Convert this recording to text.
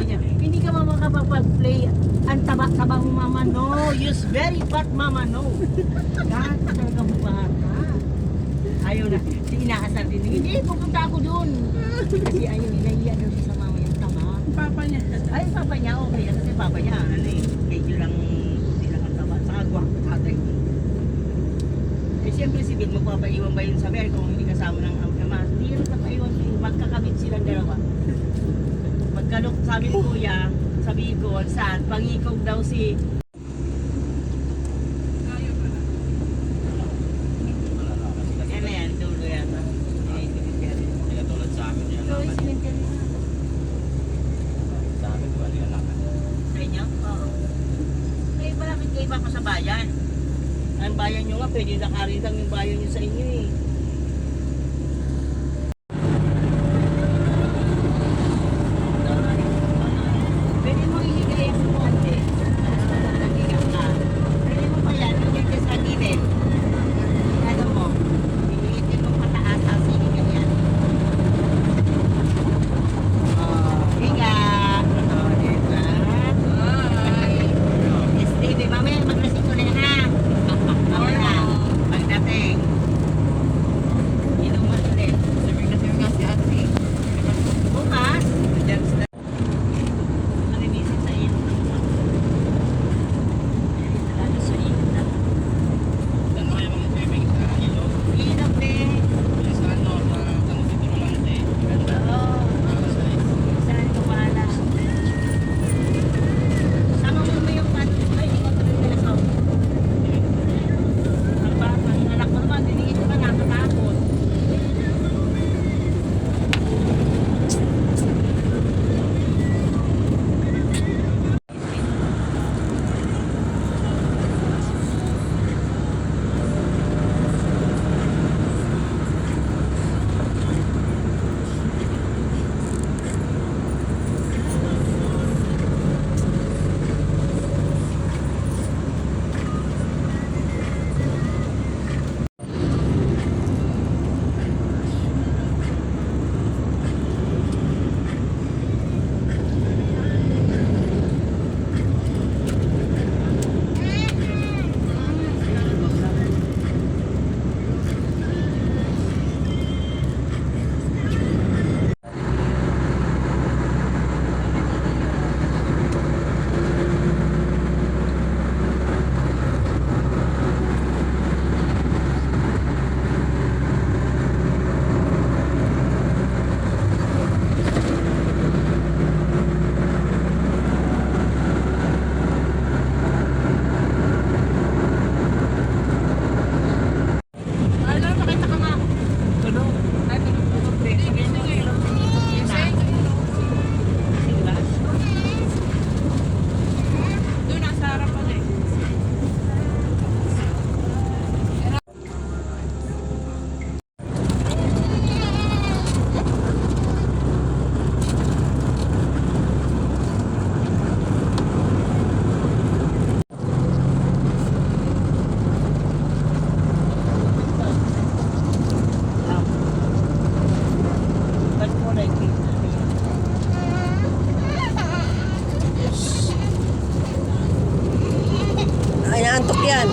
sabi niya, hindi ka makakapag-play. Ang taba-taba mo, mama, no. Use very fat, mama, no. God, talaga mo bata. Ayaw na. Inaasar din. Hindi, pupunta ako doon. Kasi ayaw, inahiya daw siya sa mama yung taba. Papa niya. Ay, papa niya, okay. Kasi papa niya, ano eh, medyo lang silang ang taba. Saka gwapo tatay. Eh, siyempre si Bill, magpapaiwan ba yun sa Mary kung hindi kasama ng ama? Hindi yun kapaiwan, magkakabit silang dalawa. Magkalok, sabi ni Kuya, sabi ko, saan? Pangikog daw si... Yan na yan, dulo yata. Kaya tulad sa amin yan. So, cemetery. Sa amin, wala yan lang. Sa inyo? Oo. Eh, malapit kayo pa sa bayan. Ang bayan nyo nga, pwede nakarin lang yung bayan nyo sa inyo eh. Pwede mo ihigay ang konti. Nagiga ka. Pwede mo pa yan, higyan ka sa gilid. Ano mo? Higilitin mo pataas ang sinigang yan. Higa. Diba? Stevie, mamaya maglasing ko na yan ha. Mamaya, pagdating. Inuman ulit. Sabi nga si ate. Bukas. Malinisin sa iyo. Lalo sa iyo. Yan mo yung mga swimming sa ilog. Ilog din. Yung sa ano, sa tanong dito Rolante. Ganda. Oo. Saan ko bahala? Sama mo yung ano? Ay, hindi ka tuloy na sa ang bata, ang anak mo naman, diniit ka nakatakot. Ano, makita ka nga. Tulog. Ay, tulog din. Sabihin mo, tulog din dito kita. Singlas? Doon, nasa harapan eh. Ba't mo nakikita? Ay, naantok yan.